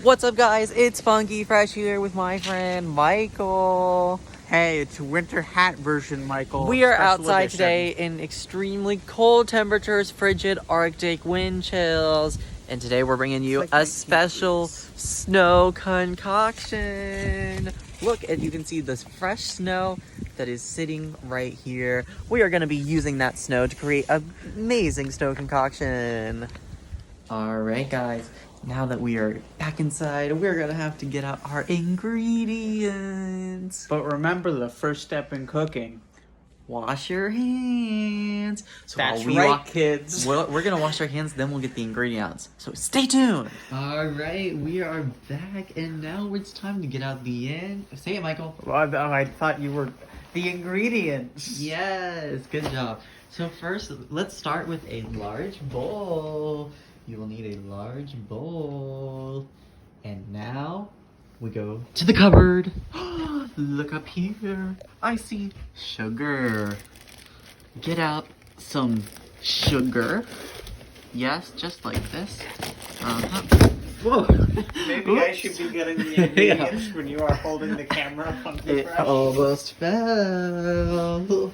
What's up, guys? It's Funky Fresh here with my friend Michael. Hey, it's winter hat version, Michael. We are Special outside edition. today in extremely cold temperatures, frigid Arctic wind chills, and today we're bringing you It's like a special 19 snow concoction. Look, as you can see, this fresh snow that is sitting right here. We are going to be using that snow to create an amazing snow concoction. All right, guys. Now that we are back inside, we're gonna have to get out our ingredients. But remember the first step in cooking. Wash your hands. So That's while we right, kids. we're gonna wash our hands, then we'll get the ingredients. So stay tuned. All right, we are back, and now it's time to get out the end. Say it, Michael. Well, I thought you were the ingredients. Yes, good job. So first, let's start with a large bowl. You will need a large bowl. And now we go to the cupboard. Look up here. I see sugar. Get out some sugar. Yes, just like this. Whoa. Maybe I should be getting the ingredients when you are holding the camera up on the It almost fell.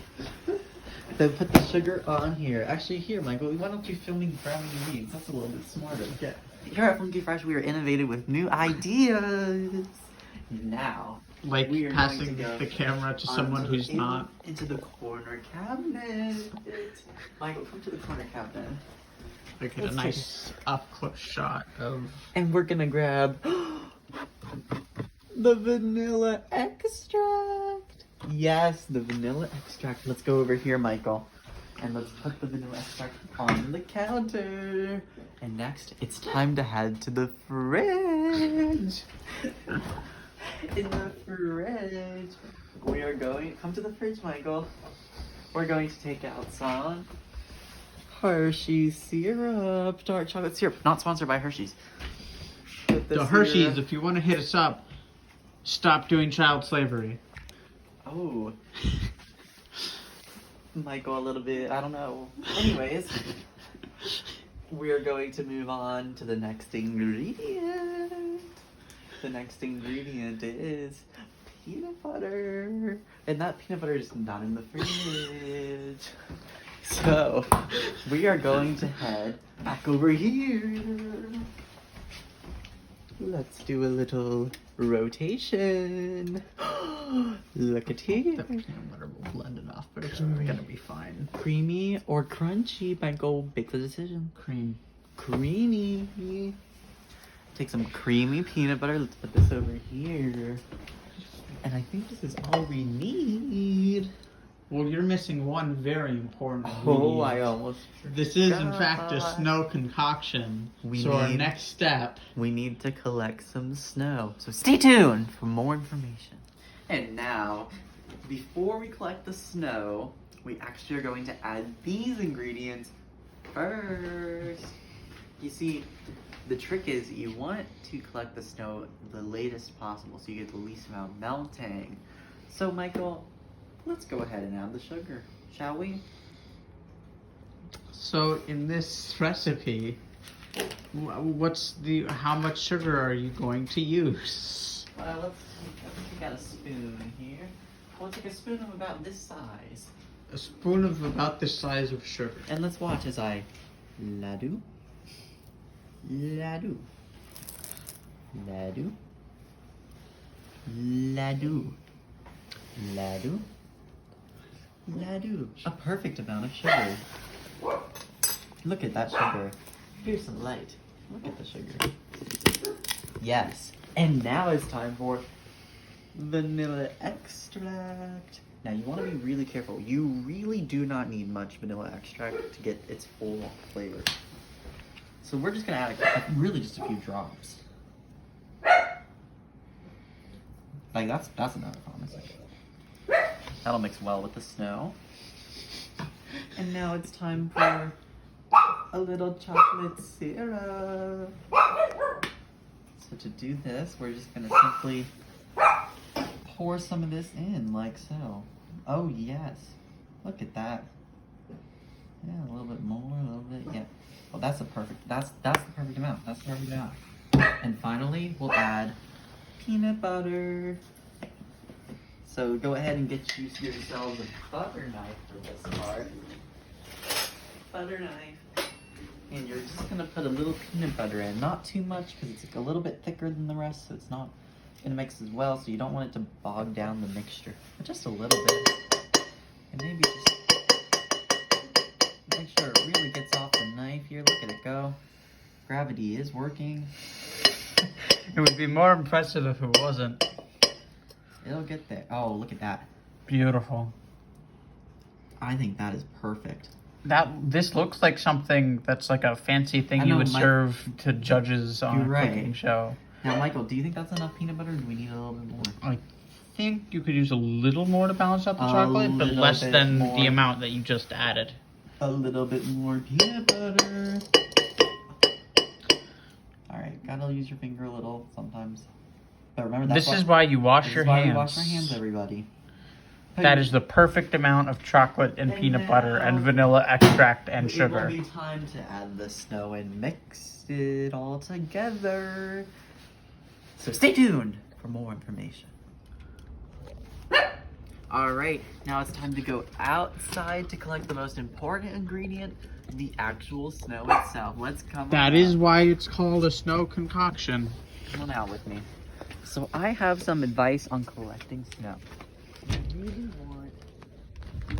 Then put the sugar on here. Actually, here, Michael, why don't you film me grabbing the beans? That's a little bit smarter. Yeah. Here at Funky Fresh, we are innovative with new ideas. Now, Like we are passing going to go the camera to someone who's not. into the corner cabinet. Michael, come to the corner cabinet. Like Let's a nice up close shot of. And we're gonna grab the vanilla extract. Yes, the vanilla extract. Let's go over here, Michael. And let's put the vanilla extract on the counter. And next, it's time to head to the fridge. In the fridge, we are going. Come to the fridge, Michael. We're going to take out some Hershey's syrup, dark chocolate syrup. Not sponsored by Hershey's. Put The Hershey's, if you want to hit us up, stop doing child slavery. Oh. Might go a little bit, I don't know. Anyways, we're going to move on to the next ingredient. The next ingredient is peanut butter. And that peanut butter is not in the fridge. So, we are going to head back over here. Let's do a little rotation. Look at here. The peanut butter will blend it off, but it's gonna be fine. Creamy or crunchy? Michael, make the decision. Cream. Creamy. Take some creamy peanut butter. Let's put this over here. And I think this is all we need. Well, you're missing one very important Oh, ingredient. I almost This is, in fact, a forgot. snow concoction. We So our need- next step. We need to collect some snow. So stay tuned for more information. And now, before we collect the snow, we actually are going to add these ingredients first. You see, the trick is you want to collect the snow the latest possible so you get the least amount melting. So Michael, let's go ahead and add the sugar, shall we? So in this recipe, how much sugar are you going to use? Let's take out a spoon here. We'll take a spoon of about this size. A spoon of about the size of sugar. And let's watch as I ladoo, ladoo, ladoo, ladoo, ladoo, ladoo. A perfect amount of sugar. Look at that sugar. Here's some light. Look at the sugar. Yes. And now it's time for vanilla extract. Now you want to be really careful. You really do not need much vanilla extract to get its full flavor. So we're just gonna add really just a few drops. Like that's enough, honestly. That'll mix well with the snow. And now it's time for a little chocolate syrup. So to do this, we're just gonna simply pour some of this in, like so. Oh yes, look at that. Yeah, a little bit more, a little bit, yeah. Well, that's the perfect amount. That's the perfect amount. And finally, we'll add peanut butter. So go ahead and get yourselves a butter knife for this part. Butter knife. And you're just gonna put a little peanut butter in. Not too much, because it's like a little bit thicker than the rest, so it's not gonna mix as well, so you don't want it to bog down the mixture. But just a little bit. And maybe just make sure it really gets off the knife here. Look at it go. Gravity is working. It would be more impressive if it wasn't. It'll get there. Oh, look at that. Beautiful. I think that is perfect. This looks like something that's like a fancy thing you would serve to judges on a cooking show. Now, Michael, do you think that's enough peanut butter, or do we need a little bit more? I think you could use a little more to balance out the chocolate, but less than the amount that you just added. A little bit more peanut butter. All right, gotta use your finger a little sometimes. But remember, this is why you wash your hands. This is why we wash our hands, everybody. That is the perfect amount of chocolate and peanut butter and vanilla extract and sugar. It will be time to add the snow and mix it all together. So stay tuned for more information. All right, now it's time to go outside to collect the most important ingredient, the actual snow itself. Let's come That is why it's called a snow concoction. Come on out with me. So I have some advice on collecting snow. You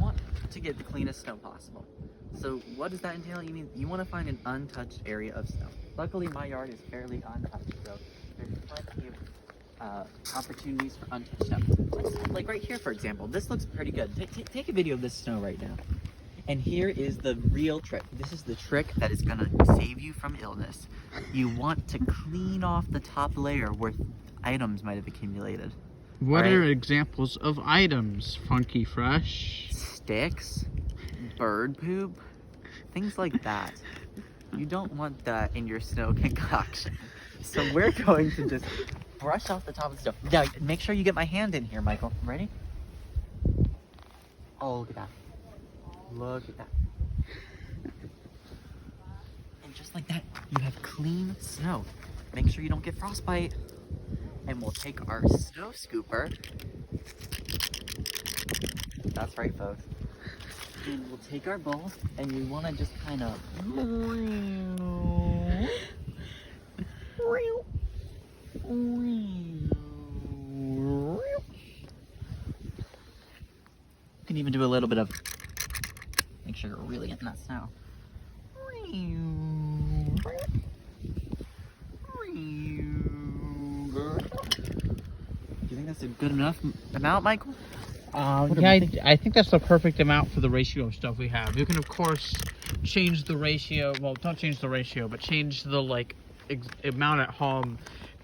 want to get the cleanest snow possible. So what does that entail? You want to find an untouched area of snow. Luckily, my yard is fairly untouched, so there's plenty of opportunities for untouched snow. Like right here, for example. This looks pretty good. Take a video of this snow right now. And here is the real trick. This is the trick that is going to save you from illness. You want to clean off the top layer where items might have accumulated. What are examples of items, Funky Fresh? Sticks, bird poop, things like that. You don't want that in your snow concoction. So we're going to just brush off the top of the stuff. Now, make sure you get my hand in here, Michael. Ready? Oh, look at that. Look at that. And just like that, you have clean snow. Make sure you don't get frostbite. And we'll take our snow scooper. That's right, folks. And we'll take our bowl, and you want to just kind of... You can even do a little bit of... Make sure you're really getting that snow. Do you think that's a good enough amount, Michael? Yeah, I think that's the perfect amount for the ratio of stuff we have. You can, of course, change the ratio. Well, don't change the ratio, but change the amount at home.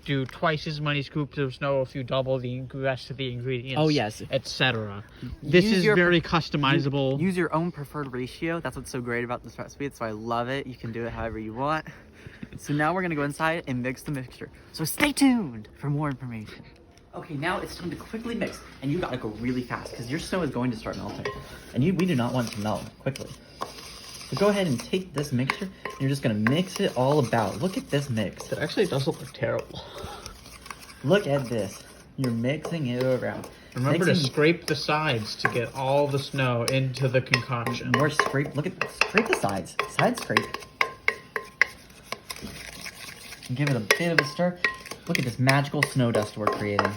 Do twice as many scoops of snow if you double the rest of the ingredients. Oh, yes. Etc. This is very customizable. Use your own preferred ratio. That's what's so great about this recipe. That's why I love it. You can do it however you want. So now we're going to go inside and mix the mixture. So stay tuned for more information. Okay, now it's time to quickly mix. And you got to go really fast because your snow is going to start melting. And we do not want it to melt quickly. So go ahead and take this mixture, and you're just gonna mix it all about. Look at this mix. It actually doesn't look terrible. Look at this. You're mixing it around. Remember to scrape the sides to get all the snow into the concoction. More scrape. Scrape the sides. Side scrape. And give it a bit of a stir. Look at this magical snow dust we're creating.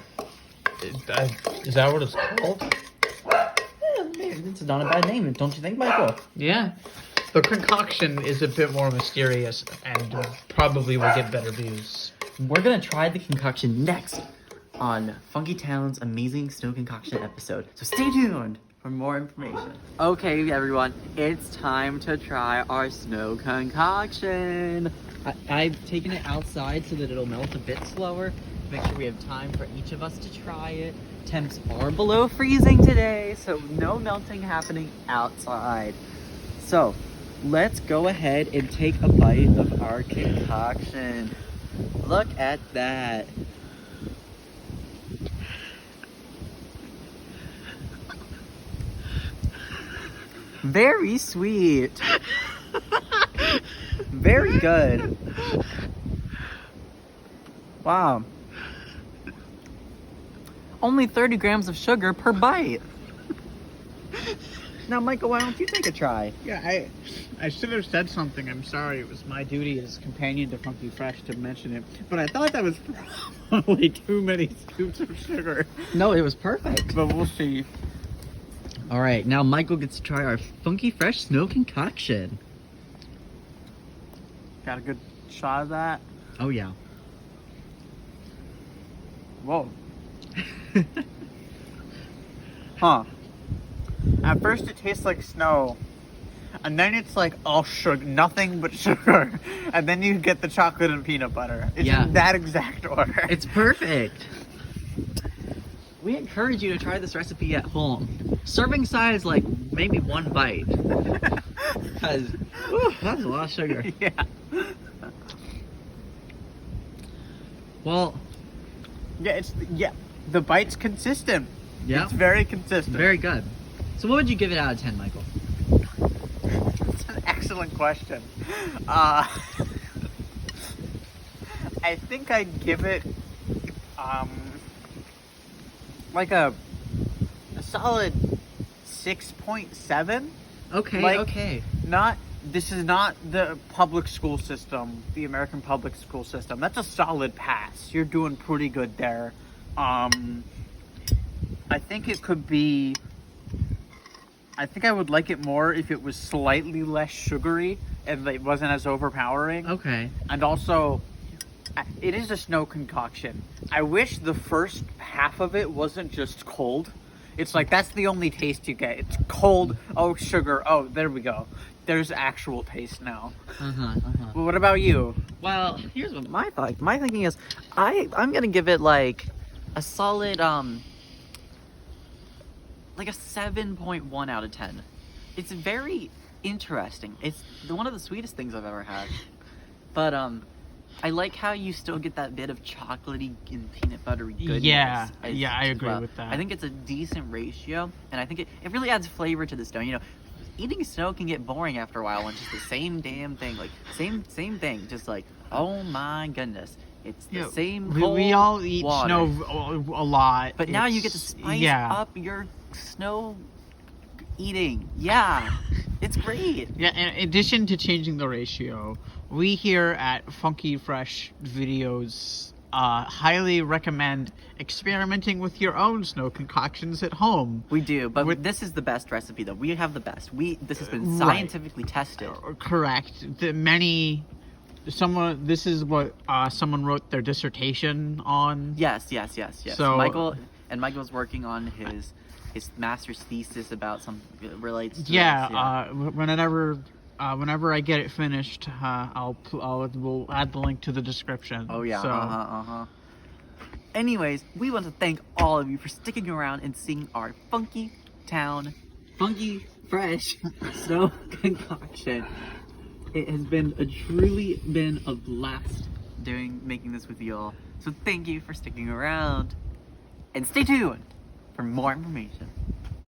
Is that what it's called? It's not a bad name, don't you think, Michael? Yeah. The concoction is a bit more mysterious and probably will get better views. We're going to try the concoction next on Funky Town's amazing snow concoction episode. So stay tuned for more information. Okay, everyone, it's time to try our snow concoction. I've taken it outside so that it'll melt a bit slower. Make sure we have time for each of us to try it. Temps are below freezing today, so no melting happening outside. So let's go ahead and take a bite of our concoction. Look at that. Very sweet. Very good. Wow. Only 30 grams of sugar per bite. Now, Michael, why don't you take a try? Yeah, I should have said something. I'm sorry. It was my duty as companion to Funky Fresh to mention it. But I thought that was probably too many scoops of sugar. No, it was perfect. But we'll see. All right, now Michael gets to try our Funky Fresh Snow Concoction. Got a good shot of that. Oh, yeah. Whoa. Huh. At first it tastes like snow. And then it's like all sugar, nothing but sugar. And then you get the chocolate and peanut butter. It's in that exact order. It's perfect. We encourage you to try this recipe at home. Serving size, like, maybe 1 bite. Because, that's a lot of sugar. Yeah. Well, Yeah, the bite's consistent. yeah, It's very consistent. very good. So what would you give it out of 10, Michael? That's an excellent question. I think I'd give it like a solid 6.7. Okay, Like- okay. This is not the public school system, the American public school system. That's a solid pass. You're doing pretty good there. I think it could be. I think I would like it more if it was slightly less sugary and it wasn't as overpowering. Okay. And also, it is a snow concoction. I wish the first half of it wasn't just cold. It's like, that's the only taste you get. It's cold, oh, sugar, oh, there we go. There's actual taste now. Well, what about you? Well, here's what my thought. My thinking is, I'm gonna give it like a solid like a 7.1 out of 10. It's very interesting. It's one of the sweetest things I've ever had. But I like how you still get that bit of chocolatey and peanut buttery goodness. Yeah, as- I as agree well. with that. I think it's a decent ratio, and I think it really adds flavor to the snow. You know, eating snow can get boring after a while when it's just the same damn thing, like same thing, just like, oh my goodness, it's the same We cold all eat water. snow a lot. But now you get to spice up your snow eating. Yeah, it's great. Yeah, in addition to changing the ratio, we here at Funky Fresh Videos highly recommend experimenting with your own snow concoctions at home. We do, but With- this is the best recipe though. We have the best. This has been Right. scientifically tested. Correct. This is what someone wrote their dissertation on. Yes. So- Michael's working on his master's thesis about some relates to this, Whenever I get it finished, we'll add the link to the description. Oh yeah. So, Anyways, we want to thank all of you for sticking around and seeing our Funky Fresh Snow Concoction. It has truly been a blast making this with you all. So thank you for sticking around, and stay tuned for more information.